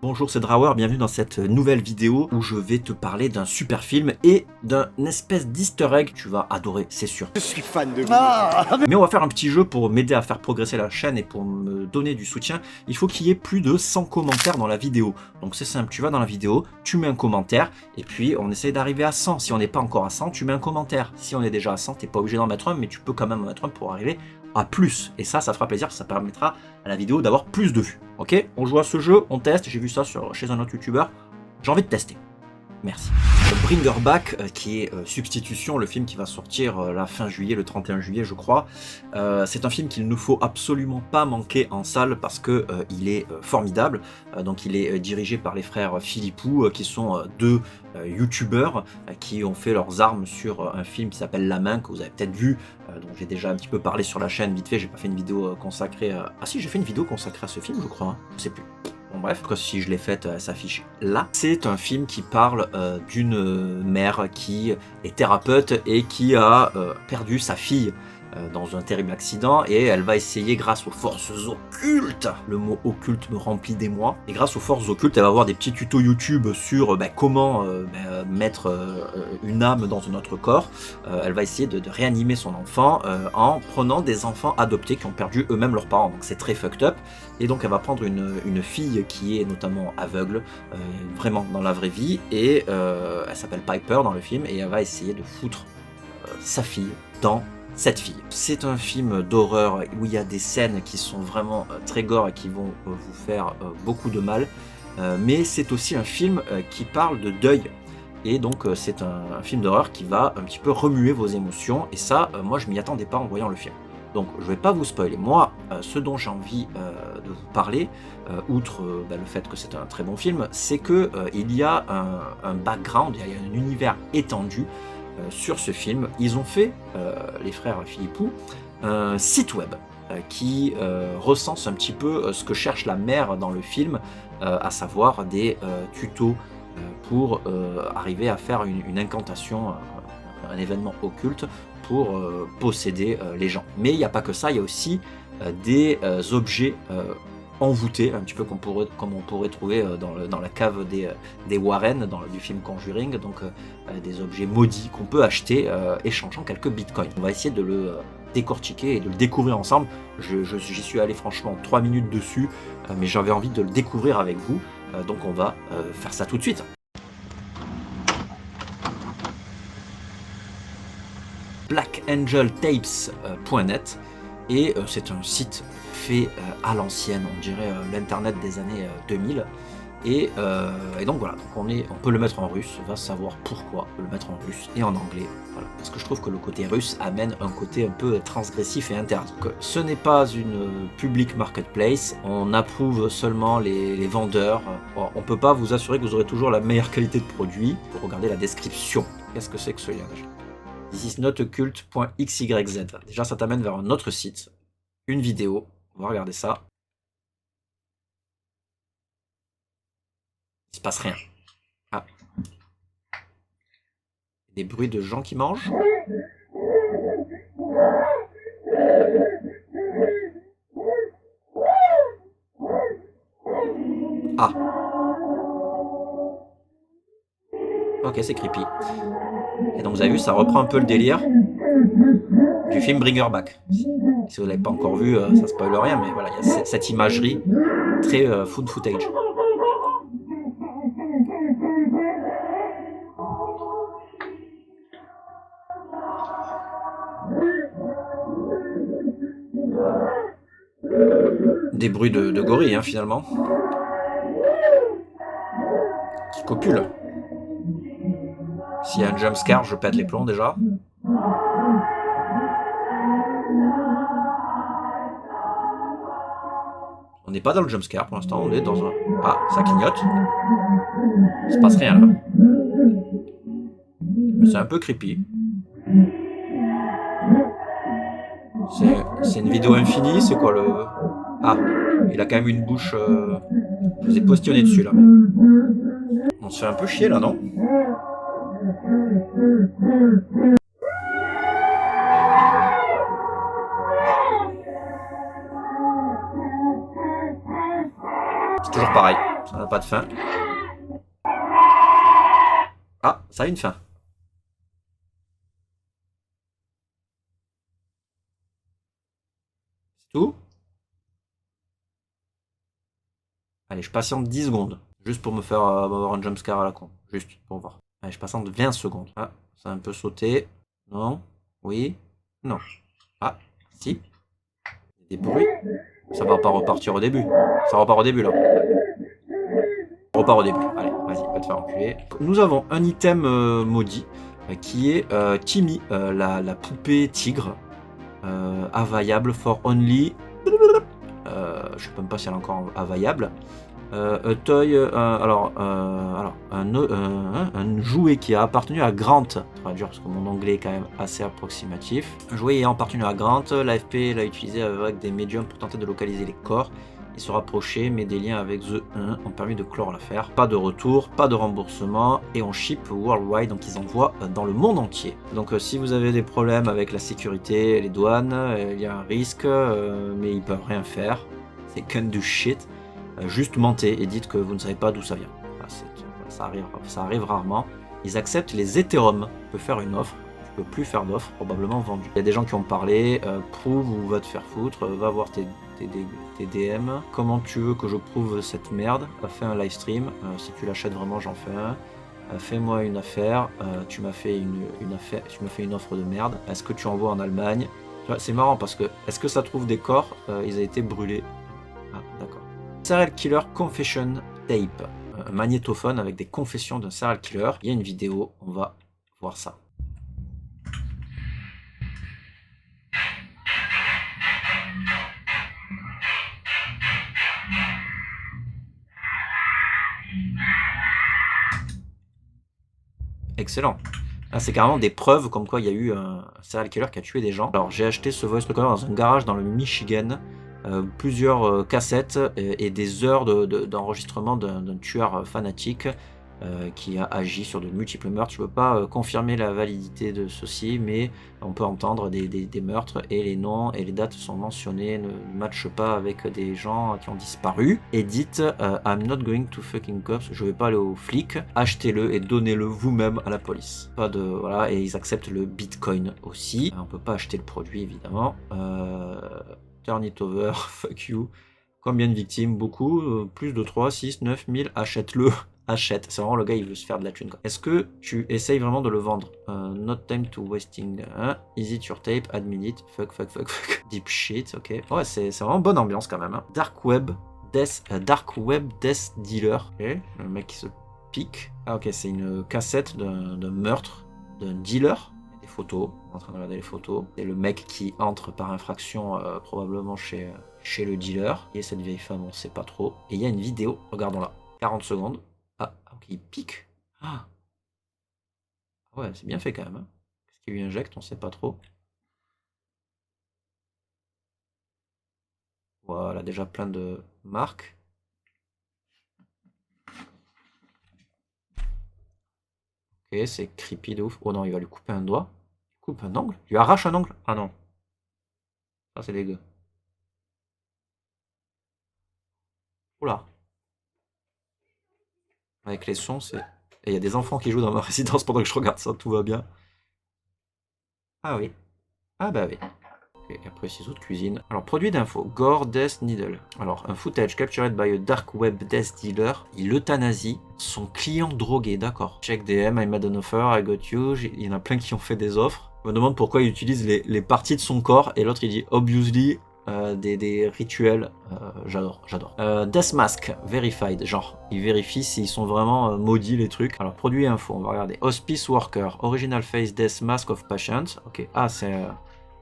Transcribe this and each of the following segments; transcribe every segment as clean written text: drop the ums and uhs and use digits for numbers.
Bonjour, c'est Drawer, bienvenue dans cette nouvelle vidéo où je vais te parler d'un super film et d'un espèce d'easter egg que tu vas adorer, c'est sûr. Je suis fan de vous. Mais on va faire un petit jeu pour m'aider à faire progresser la chaîne et pour me donner du soutien. Il faut qu'il y ait plus de 100 commentaires dans la vidéo. Donc c'est simple, tu vas dans la vidéo, tu mets un commentaire et puis on essaie d'arriver à 100. Si on n'est pas encore à 100, tu mets un commentaire. Si on est déjà à 100, t'es pas obligé d'en mettre un, mais tu peux quand même en mettre un pour arriver à plus. Et ça fera plaisir, ça permettra à la vidéo d'avoir plus de vues. Ok, on joue à ce jeu, on teste, j'ai vu ça chez un autre youtubeur, j'ai envie de tester. Merci. Bring Her Back, qui est Substitution, le film qui va sortir la fin juillet, le 31 juillet je crois. C'est un film qu'il ne faut absolument pas manquer en salle parce que il est formidable. Donc il est dirigé par les frères Philippou, qui sont deux youtubeurs qui ont fait leurs armes sur un film qui s'appelle La Main, que vous avez peut-être vu, dont j'ai déjà un petit peu parlé sur la chaîne vite fait. J'ai pas fait une vidéo consacrée Ah si, j'ai fait une vidéo consacrée à ce film je crois, hein. Je sais plus. Bon bref, si je l'ai faite, elle s'affiche là. C'est un film qui parle d'une mère qui est thérapeute et qui a perdu sa fille dans un terrible accident, et elle va essayer, grâce aux forces occultes, le mot occulte me remplit d'émoi, et grâce aux forces occultes elle va avoir des petits tutos YouTube sur comment mettre une âme dans un autre corps. Elle va essayer de réanimer son enfant en prenant des enfants adoptés qui ont perdu eux-mêmes leurs parents, donc c'est très fucked up. Et donc elle va prendre une fille qui est notamment aveugle, vraiment dans la vraie vie, et elle s'appelle Piper dans le film, et elle va essayer de foutre sa fille dans cette fille. C'est un film d'horreur où il y a des scènes qui sont vraiment très gore et qui vont vous faire beaucoup de mal, mais c'est aussi un film qui parle de deuil. Et donc c'est un film d'horreur qui va un petit peu remuer vos émotions, et ça, moi je m'y attendais pas en voyant le film. Donc je vais pas vous spoiler. Moi, ce dont j'ai envie de vous parler, outre le fait que c'est un très bon film, c'est que il y a un background, il y a un univers étendu sur ce film. Ils ont fait, les frères Philippou, un site web qui recense un petit peu ce que cherche la mère dans le film, à savoir des tutos pour arriver à faire une incantation, un événement occulte pour posséder les gens. Mais il n'y a pas que ça, il y a aussi des objets envoûtés, un petit peu comme on pourrait trouver dans la cave des Warren, du film Conjuring, donc des objets maudits qu'on peut acheter échangeant quelques bitcoins. On va essayer de le décortiquer et de le découvrir ensemble. J'y suis allé franchement 3 minutes dessus, mais j'avais envie de le découvrir avec vous, donc on va faire ça tout de suite. blackangeltapes.net, et c'est un site fait à l'ancienne, on dirait l'internet des années 2000, et donc voilà, donc on peut le mettre en russe, va savoir pourquoi on peut le mettre en russe et en anglais, voilà, parce que je trouve que le côté russe amène un côté un peu transgressif et interdit. Donc, ce n'est pas une public marketplace, on approuve seulement les vendeurs. Bon, on peut pas vous assurer que vous aurez toujours la meilleure qualité de produit. Pour regarder la description. Qu'est-ce que c'est que ce lien déjà? thisisnotocult.xyz. Déjà, ça t'amène vers un autre site, une vidéo. On va regarder ça. Il se passe rien. Ah. Des bruits de gens qui mangent. Ah. Ok, c'est creepy. Et donc vous avez vu, ça reprend un peu le délire du film Bring Her Back. Si vous ne l'avez pas encore vu, ça spoil rien, mais voilà, il y a cette imagerie très food footage. Des bruits de gorilles, hein, finalement. Qui copulent. S'il y a un jumpscare, je pète les plombs déjà. On n'est pas dans le jumpscare pour l'instant, on est dans un... Ah, ça clignote. Il se passe rien là. Mais c'est un peu creepy. C'est une vidéo infinie, c'est quoi le... Ah, il a quand même une bouche... Je vous ai postillonné dessus là. On se fait un peu chier là, non? C'est toujours pareil. Ça n'a pas de fin. Ah, ça a une fin. C'est tout? Allez, je patiente 10 secondes. Juste pour me faire avoir un jumpscare à la con. Juste pour voir. Allez, je patiente 20 secondes. Ah, ça a un peu sauté. Non. Oui. Non. Ah, si. Des bruits. Ça va pas repartir au début. Ça repart au début là. On repart au début. Allez, vas-y, va te faire enculer. Nous avons un item maudit qui est Timmy, la poupée tigre. Availlable for only. Je sais même pas si elle est encore availlable. Un toy, un jouet qui a appartenu à Grant, traduire parce que mon anglais est quand même assez approximatif. Un jouet ayant appartenu à Grant, l'AFP l'a utilisé avec des médiums pour tenter de localiser les corps et se rapprocher, mais des liens avec The 1 ont permis de clore l'affaire. Pas de retour, pas de remboursement, et on ship worldwide, donc ils envoient dans le monde entier. Donc si vous avez des problèmes avec la sécurité, les douanes, il y a un risque, mais ils peuvent rien faire. C'est can do shit. Juste mentez et dites que vous ne savez pas d'où ça vient. Voilà, ça arrive rarement. Ils acceptent les Ethereum. Tu peux faire une offre, tu peux plus faire d'offre, probablement vendue. Il y a des gens qui ont parlé, prouve ou va te faire foutre, va voir tes DM. Comment tu veux que je prouve cette merde? Fais un live stream, si tu l'achètes vraiment j'en fais un. Fais-moi une affaire, tu m'as fait une offre de merde. Est-ce que tu envoies en Allemagne? C'est marrant parce que, est-ce que ça trouve des corps? Ils ont été brûlés. Ah, d'accord. Serial Killer Confession Tape, un magnétophone avec des confessions d'un serial killer. Il y a une vidéo, on va voir ça. Excellent. Là, c'est carrément des preuves comme quoi il y a eu un serial killer qui a tué des gens. Alors, j'ai acheté ce voice recorder dans un garage dans le Michigan. Plusieurs cassettes et des heures d'enregistrement d'un tueur fanatique qui a agi sur de multiples meurtres. Je ne peux pas confirmer la validité de ceci, mais on peut entendre des meurtres et les noms et les dates sont mentionnés, ne matchent pas avec des gens qui ont disparu. Et dites I'm not going to fucking cops, je ne vais pas aller aux flics, achetez-le et donnez-le vous-même à la police. Pas de voilà, et ils acceptent le bitcoin aussi. On ne peut pas acheter le produit évidemment. Turn it over, fuck you. Combien de victimes? Beaucoup, plus de 3, 6, 9 000, achète-le. Achète, c'est vraiment le gars, il veut se faire de la thune. Est-ce que tu essayes vraiment de le vendre? Not time to wasting. Is it your tape? Admit it. Fuck. Deep shit, ok. Ouais, c'est vraiment bonne ambiance quand même. Hein. Dark Web Death Dealer. Ok, le mec qui se pique. Ah ok, c'est une cassette d'un meurtre d'un dealer. Photos, en train de regarder les photos. C'est le mec qui entre par infraction probablement chez le dealer. Et cette vieille femme, on sait pas trop. Et il y a une vidéo, regardons-la. 40 secondes. Ah, ok, il pique. Ah ouais, c'est bien fait quand même. Hein. Qu'est-ce qu'il lui injecte, on sait pas trop. Voilà, déjà plein de marques. Ok, c'est creepy de ouf. Oh non, il va lui couper un doigt. Coupe un ongle? Tu arraches un ongle? Ah non. Ça c'est dégueu. Oula. Avec les sons, c'est... Et il y a des enfants qui jouent dans ma résidence pendant que je regarde ça, tout va bien. Ah oui. Ah bah oui. Et après ciseaux de cuisine. Alors, produit d'info. Gore Death Needle. Alors, un footage captured by a dark web death dealer. Il euthanasie son client drogué, d'accord. Check DM, I made an offer, I got you. Il y en a plein qui ont fait des offres. Je me demande pourquoi il utilise les parties de son corps. Et l'autre, il dit, obviously, des rituels. J'adore. Death Mask, verified. Genre, il vérifie s'ils sont vraiment maudits, les trucs. Alors, produit info, on va regarder. Hospice Worker, original face Death Mask of Patient. Ok, ah, c'est...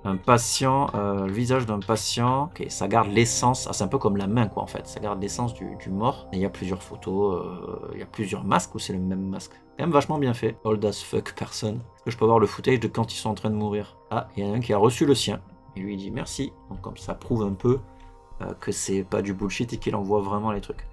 un patient, le visage d'un patient, ok, ça garde l'essence, c'est un peu comme la main quoi en fait, ça garde l'essence du mort. Et il y a plusieurs photos, il y a plusieurs masques ou c'est le même masque? Quand même vachement bien fait. Old as fuck person. Est-ce que je peux avoir le footage de quand ils sont en train de mourir? Ah, il y en a un qui a reçu le sien. Et lui il dit merci. Donc comme ça prouve un peu que c'est pas du bullshit et qu'il envoie vraiment les trucs.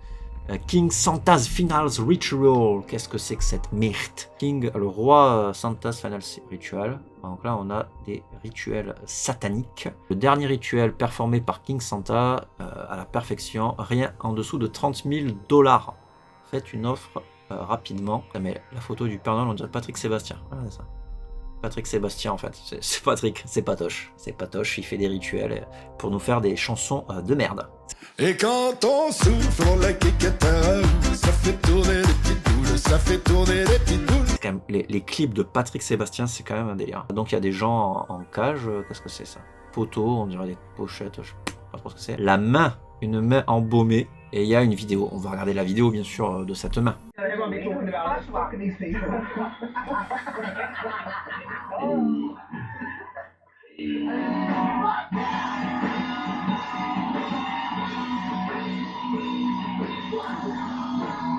King Santa's Finals Ritual. Qu'est-ce que c'est que cette merde? King, le roi Santa's Finals Ritual. Donc là, on a des rituels sataniques. Le dernier rituel performé par King Santa à la perfection, rien en dessous de 30 000 $. Faites une offre rapidement. Ah, mais la photo du Père Noël, on dirait Patrick Sébastien. Ah, c'est ça. Patrick Sébastien en fait. C'est Patrick, c'est Patoche. C'est Patoche, il fait des rituels pour nous faire des chansons de merde. Et quand on souffle, on la quiquette, ça fait tourner les petites boules, ça fait tourner les petites boules. Quand même, les clips de Patrick Sébastien, c'est quand même un délire. Donc il y a des gens en cage, qu'est-ce que c'est ça? Photos, on dirait des pochettes, je sais pas trop ce que c'est. La main, une main embaumée, et il y a une vidéo. On va regarder la vidéo bien sûr de cette main.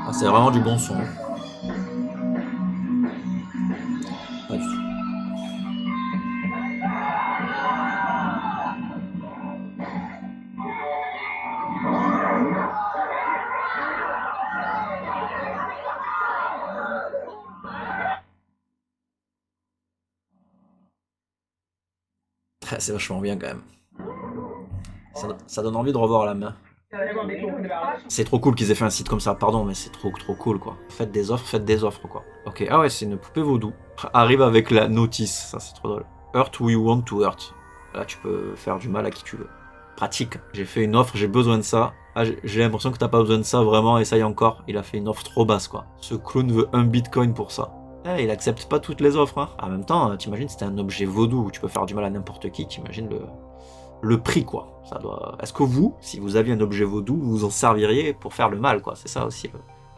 Ah, c'est vraiment du bon son. Pas du tout. C'est vachement bien quand même. Ça donne envie de revoir la main. C'est trop cool qu'ils aient fait un site comme ça, pardon, mais c'est trop cool quoi. Faites des offres quoi. Ok, ah ouais, c'est une poupée vaudou. Arrive avec la notice, ça c'est trop drôle. Hurt who you want to hurt. Là tu peux faire du mal à qui tu veux. Pratique. J'ai fait une offre, j'ai besoin de ça. Ah, j'ai l'impression que t'as pas besoin de ça, vraiment, essaye encore. Il a fait une offre trop basse quoi. Ce clown veut 1 bitcoin pour ça. Eh, il accepte pas toutes les offres. Hein. En même temps, t'imagines c'était un objet vaudou où tu peux faire du mal à n'importe qui, t'imagines le prix quoi. Ça doit. Est-ce que vous, si vous aviez un objet vaudou, vous en serviriez pour faire le mal quoi. C'est ça aussi.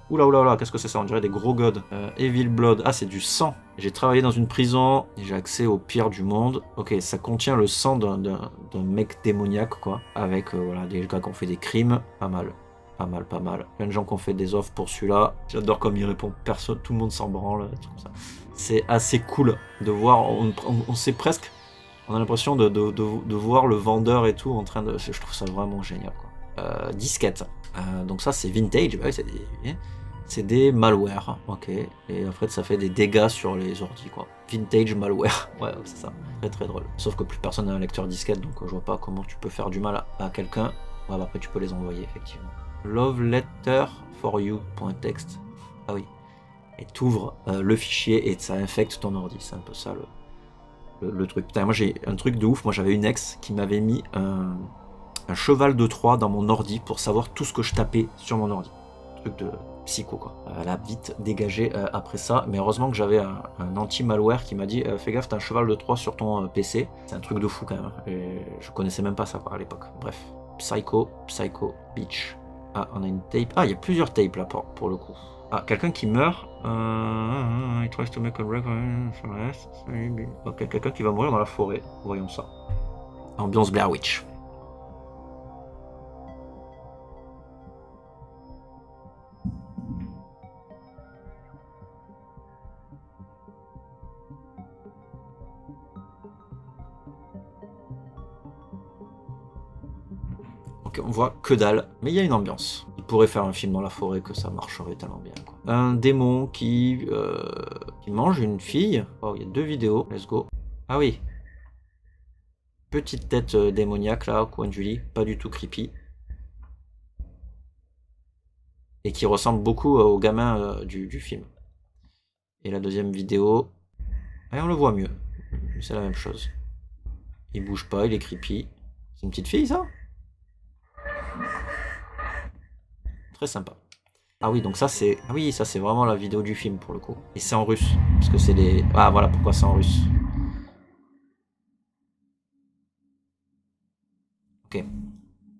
Oula, qu'est-ce que c'est ça? On dirait des gros gods. Evil Blood. Ah, c'est du sang. J'ai travaillé dans une prison et j'ai accès au pire du monde. Ok, ça contient le sang d'un mec démoniaque quoi. Avec voilà, des gars qui ont fait des crimes. Pas mal. Plein de gens qui ont fait des offres pour celui-là. J'adore comme il répond. Personne, tout le monde s'en branle. C'est assez cool de voir. On sait presque. On a l'impression de voir le vendeur et tout en train de. Je trouve ça vraiment génial quoi. Disquette. Donc ça c'est vintage. Bah oui, c'est des malware. Ok. Et après ça fait des dégâts sur les ordi quoi. Vintage malware. Ouais, c'est ça. Très drôle. Sauf que plus personne n'a un lecteur disquette, donc je vois pas comment tu peux faire du mal à quelqu'un. Ouais, bah après tu peux les envoyer effectivement. Love letter for you.txt. Ah oui. Et t'ouvres le fichier et ça infecte ton ordi. C'est un peu ça le truc. Putain, moi j'ai un truc de ouf. Moi j'avais une ex qui m'avait mis un cheval de Troie dans mon ordi pour savoir tout ce que je tapais sur mon ordi. Truc de psycho quoi. Elle a vite dégagé après ça. Mais heureusement que j'avais un anti-malware qui m'a dit fais gaffe, t'as un cheval de Troie sur ton PC. C'est un truc de fou quand même. Et je connaissais même pas ça quoi, à l'époque. Bref. Psycho Beach. Ah, on a une tape. Ah, il y a plusieurs tapes là pour le coup. Ah, quelqu'un qui meurt. Il tries to make a break. Ok, quelqu'un qui va mourir dans la forêt. Voyons ça. Ambiance Blair Witch. Ok, on voit que dalle, mais il y a une ambiance. Il pourrait faire un film dans la forêt que ça marcherait tellement bien. Quoi. Un démon qui mange une fille. Oh, il y a 2 vidéos. Let's go. Ah oui. Petite tête démoniaque là, au coin du lit. Pas du tout creepy. Et qui ressemble beaucoup au gamin du film. Et la deuxième vidéo. Et on le voit mieux. C'est la même chose. Il bouge pas, il est creepy. C'est une petite fille ça? Très sympa. Ah oui, donc ça c'est... Ah oui, ça c'est vraiment la vidéo du film pour le coup. Et c'est en russe. Parce que c'est des... Ah voilà pourquoi c'est en russe. Ok.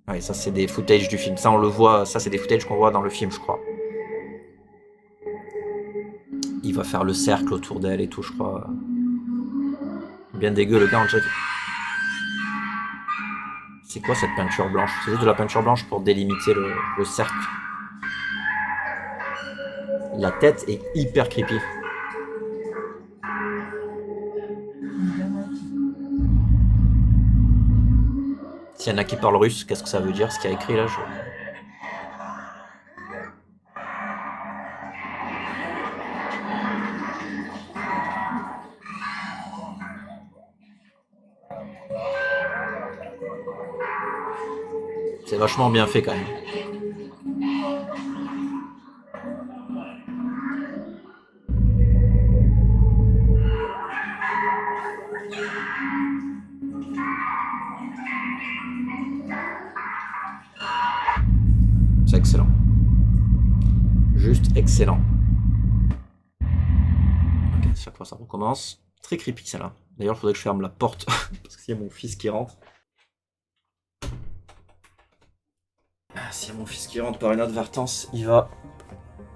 Ah oui, ça c'est des footages du film. Ça on le voit, ça c'est des footages qu'on voit dans le film je crois. Il va faire le cercle autour d'elle et tout je crois. Bien dégueu le gars en check. C'est quoi cette peinture blanche? C'est juste de la peinture blanche pour délimiter le cercle. La tête est hyper creepy. S'il y en a qui parlent russe, qu'est-ce que ça veut dire ce qu'il y a écrit là C'est vachement bien fait quand même. Juste excellent. Ok, chaque fois ça recommence. Très creepy celle-là. D'ailleurs, il faudrait que je ferme la porte parce qu'il y a mon fils qui rentre. S'il y a mon fils qui rentre par inadvertance, il va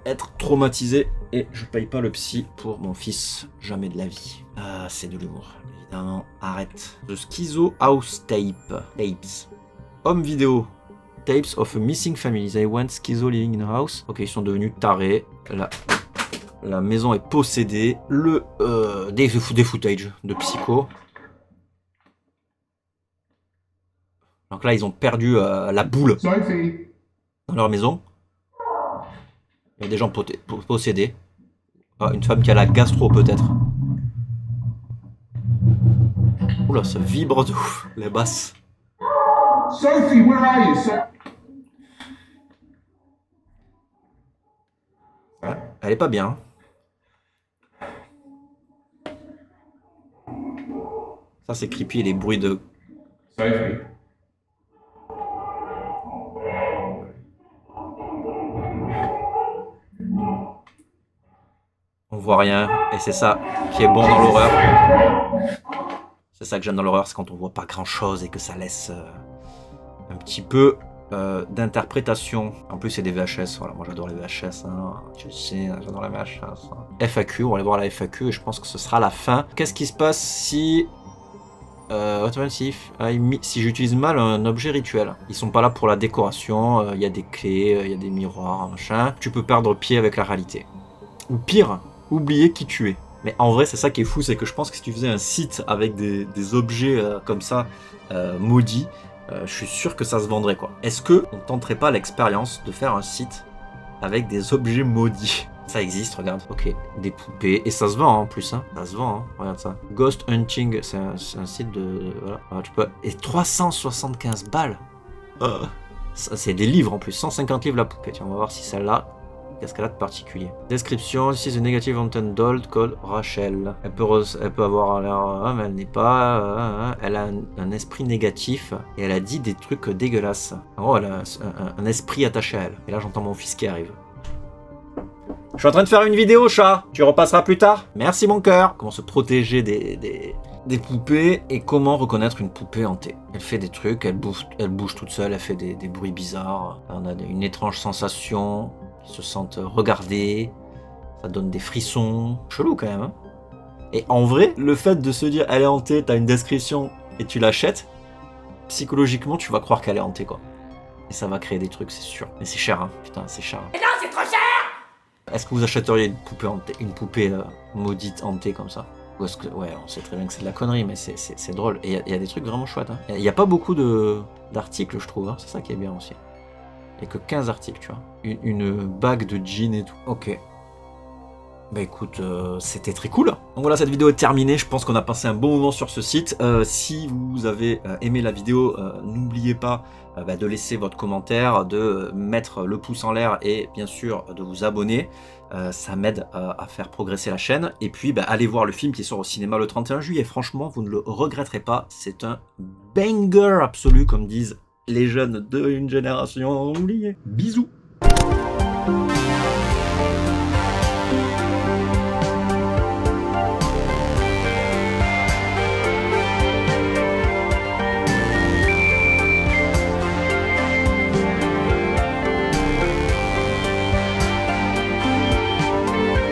être traumatisé et je paye pas le psy pour mon fils. Jamais de la vie. Ah, c'est de l'humour. Évidemment, arrête. The Schizo House Tapes. Home vidéo. Tapes of a missing family. They went schizo living in a house. Ok, ils sont devenus tarés. La maison est possédée. Des footages de psycho. Donc là, ils ont perdu la boule dans leur maison. Il y a des gens possédés. Ah, une femme qui a la gastro peut-être. Oula, ça vibre de ouf, les basses. Sophie, where are you, sir? Elle est pas bien. Ça c'est creepy, les bruits de... Sophie. On voit rien, et c'est ça qui est bon dans l'horreur. C'est ça que j'aime dans l'horreur, c'est quand on voit pas grand chose et que ça laisse un petit peu d'interprétation. En plus c'est des VHS, voilà, moi j'adore les VHS, hein. Tu sais, j'adore les VHS. Hein. FAQ, on va aller voir la FAQ et je pense que ce sera la fin. Qu'est-ce qui se passe si... si j'utilise mal un objet rituel? Ils sont pas là pour la décoration, il y a des clés, il y a des miroirs, machin. Tu peux perdre pied avec la réalité. Ou pire, oublier qui tu es. Mais en vrai, c'est ça qui est fou, c'est que je pense que si tu faisais un site avec des objets comme ça, maudits, je suis sûr que ça se vendrait, quoi. Est-ce que on tenterait pas l'expérience de faire un site avec des objets maudits? Ça existe, regarde. Ok, des poupées. Et ça se vend, hein, en plus, hein. Ça se vend, hein. Regarde ça. Ghost Hunting, c'est un site de... Voilà. Alors, tu peux... Et 375 balles. Ça, c'est des livres, en plus. 150 livres la poupée. Tiens, on va voir si celle-là... Qu'est-ce qu'elle a de particulier? Description, this is a negative haunted doll called Rachel. Elle peut avoir l'air... mais elle n'est pas... elle a un esprit négatif et elle a dit des trucs dégueulasses. Oh, elle a un esprit attaché à elle. Et là, j'entends mon fils qui arrive. Je suis en train de faire une vidéo, chat. Tu repasseras plus tard. Merci, mon cœur. Comment se protéger des poupées et comment reconnaître une poupée hantée. Elle fait des trucs, elle bouge toute seule, elle fait des bruits bizarres. On a une étrange sensation... Ils se sentent regardés, ça donne des frissons. Chelou quand même. Hein, et en vrai, le fait de se dire elle est hantée, t'as une description et tu l'achètes, psychologiquement tu vas croire qu'elle est hantée, quoi. Et ça va créer des trucs, c'est sûr. Mais c'est cher, hein. Putain, c'est cher. Et non, c'est trop cher! Est-ce que vous achèteriez une poupée maudite hantée comme ça? Ou est-ce que... Ouais, on sait très bien que c'est de la connerie, mais c'est drôle. Et il y a des trucs vraiment chouettes. Hein. Il n'y a pas beaucoup d'articles, je trouve. Hein. C'est ça qui est bien aussi. Il n'y a que 15 articles, tu vois. Une bague de jeans et tout. Ok. Bah écoute, c'était très cool. Donc voilà, cette vidéo est terminée. Je pense qu'on a passé un bon moment sur ce site. Si vous avez aimé la vidéo, n'oubliez pas de laisser votre commentaire, de mettre le pouce en l'air et bien sûr de vous abonner. Ça m'aide à faire progresser la chaîne. Et puis allez voir le film qui sort au cinéma le 31 juillet. Franchement, vous ne le regretterez pas. C'est un banger absolu, comme disent les jeunes d'une génération oubliée. Bisous.